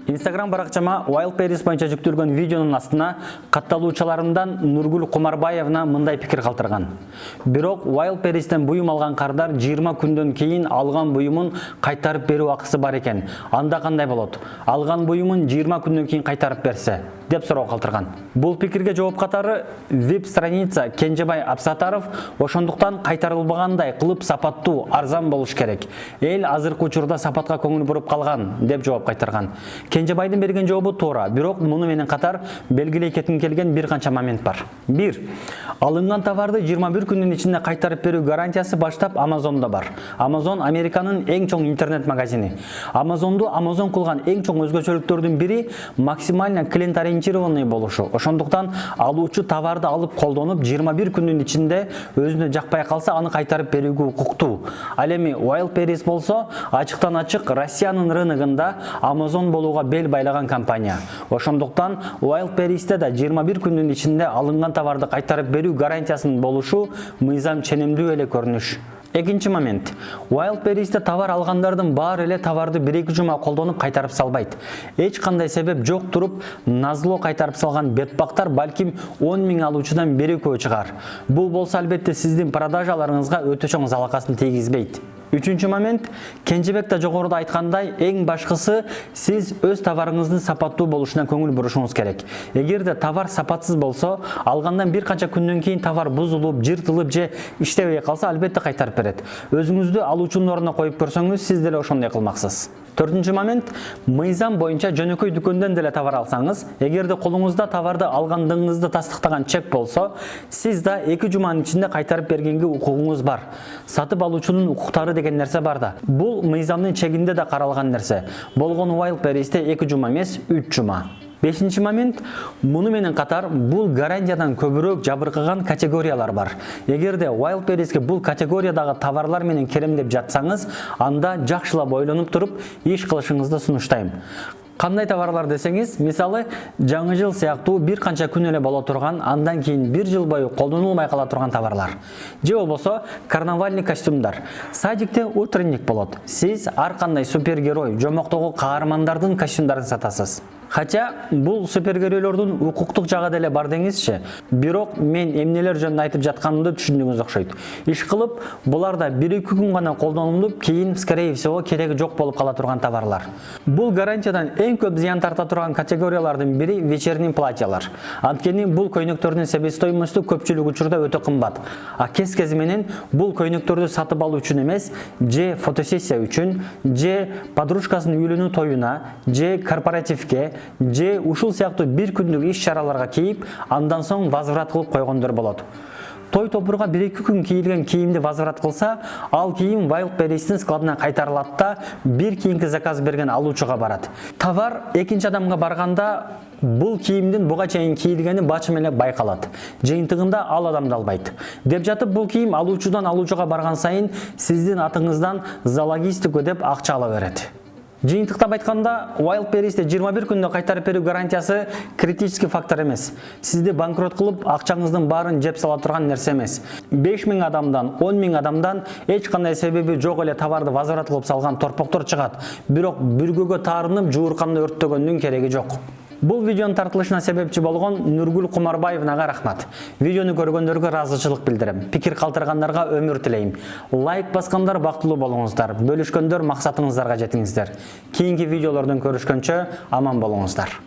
Instagram баракчама Wildberries боюнча жүктөлгөн видеонун астына катталуучаларымдан Нургүл Кумарбаевна мындай пикир калтырган. Бирок Wildberries'тен буюм алган кардар 20 күндөн кийин алган буюмун кайтарып берүү акысы бар экен. Анда кандай болот? Алган буюмун 20 күндөн кийин кайтарып берсе, деп суроо калтырган. Бул пикирге жооп катары веб-страница Кенжебай Абсатаров ошондуктан кайтарылбагандай кылып сапаттуу, арзан болуш керек. Эл азыркы учурда сапатка көңүл буруп калган, деп жооп кайтарган. Кенжебайдын берген жообу туура, бирок муну менен катар белгилей кетким келген бир канча момент бар. 1. Алынган товарды 21 күндүн ичинде кайтарып берүү гарантиясы баштап Amazon'да бар. Amazon Американын эң чоң интернет магазини. Amazon'ду Amazon кылган эң чоң өзгөчөлүктөрдүн бири максимально клиент ориентированный болушу. Ошондуктан алуучу товарды алып колдонуп 21 күндүн ичинде өзүнө жакпай калса аны кайтарып берүүгө укуктуу. Ал эми Wildberries болсо ачыктан ачык Россиянын рыногунда Amazon болууга бел байлаган компания. Ошондуктан Wildberries'те да 21 күндүн ичинде алынган товарды кайтарып берүү гарантиясынын болушу мыйзам ченемдүү эле көрүнүш. Экинчи момент. Wildberries'те товар алгандардын баары эле товарды 1-2 жума колдонуп кайтарып салбайт. Эч кандай себеп жок туруп, назлоо кайтарып салган бетбактар балким 10 000 алуучудан бир-экөө чыгар. Бул болсо албетте сиздин продажаларыңызга өтө чоң залакасын тийгизбейт. Үчүнчү момент, Кенжебек да жогоруда айткандай, эң башкысы сиз өз товарыңыздын сапаттуу болушуна көңүл бурушуңуз керек. Эгерде товар сапатсыз болсо, алгандан бир канча күндөн кийин товар бузулуп, жыртылып же иштебей калса, албетте кайтарып берет. Өзүңүздү алуучунун ордуна коюп көрсөңүз, сиз деле ошондой кылмаксыз. Төртүнчү момент, мыйзам боюнча жөнөкөй дүкөндөн деле товар алсаңыз, эгерде колуңузда товарды алгандыгыңызды тастыктаган чек болсо, сиз да 2 жуманын ичинде кайтарып бергенге укугуңуз бар. Сатып алуучунун укуктары деген нерсе бар да. Бул мыйзамдын чегинде да каралган нерсе. Болгону Wildberries'те 2 жума эмес, 3 жума. Бешинчи момент, муну менен катар бул гарантиядан көбүрөөк жабыркаган категориялар бар. Эгерде Wildberries'ке бул категориядагы товарлар менен керемдеп жатсаңыз, анда жакшылап ойлонуп туруп иш кылышыңызды сунуштайм. Кандай товарлар десеңиз, мисалы, жаңы жыл сыяктуу бир канча күн эле боло турган, андан кийин 1 жыл бою колдонулмай кала турган товарлар. Же болбосо карнавальный костюмдар. Садикте утренник болот. Сиз ар кандай супергерой, жомоктогу каармандардын костюмдарын сатасыз. Хотя бул супергеройлордун укуктук жагы деле бар деңизчи. Бирок мен эмнелер жөнүндө айтып жатканымды түшүндүңүз окшойт. Иш кылып, буларда 1-2 күн гана колдонулуп, кийин скорее всего кереги жок болуп кала турган товарлар. Бул гарантиядан эң көп зыян тарта турган категориялардын бири вечерний платьялар. Анткени бул көйнөктөрдүн себестоимосту көпчүлүк учурда өтө кымбат. А кез-кези менен бул көйнөктөрдү сатып алуу үчүн эмес, же фотосессия үчүн, же подружкасынын үйлөнүү тоюна, же корпоративке, же ушул сыяктуу бир күндүк иш чараларга кийип, андан соң возврат кылып койгондор болот. Той топурга 1-2 күн кийилген кийимди возврат кылса, ал кийим Wildberries'тин складына кайтарылат да, бир кийинки заказ берген алуучуга барат. Товар экинчи адамга барганда бул кийимдин буга чейин кийилгени бачым эле байкалат. Жыйынтыгында ал адамды албайт. Деп жатып бул кийим алуучудан алуучуга барган сайын сиздин атыңыздан залогистика деп акча ала берет. Жыйынтыктап айтканда, Wildberries'те 21 күндө кайтарып берүү гарантиясы критический фактор эмес. Сизди банкрот кылып, акчаңыздын баарын жеп сала турган нерсе эмес. 5 000 адамдан, 10 000 адамдан эч кандай себеби жок эле товарды возврат кылып салган торпоктор чыгат. Бирок бүргөгө таарынып, жуурканды өрттөгөндүн кереги жок. Бул видеонун тартылышына себепчи болгон Нургүл Кумарбаевнага рахмат. Видеону көргөндөргө ыраазычылык билдирем. Пикир калтыргандарга өмүр тилейм. Лайк баскандар бактылуу болуңуздар. Бөлүшкөндөр максатыңыздарга жетиңиздер. Кийинки видеолордон көрүшкөнчө аман болуңуздар.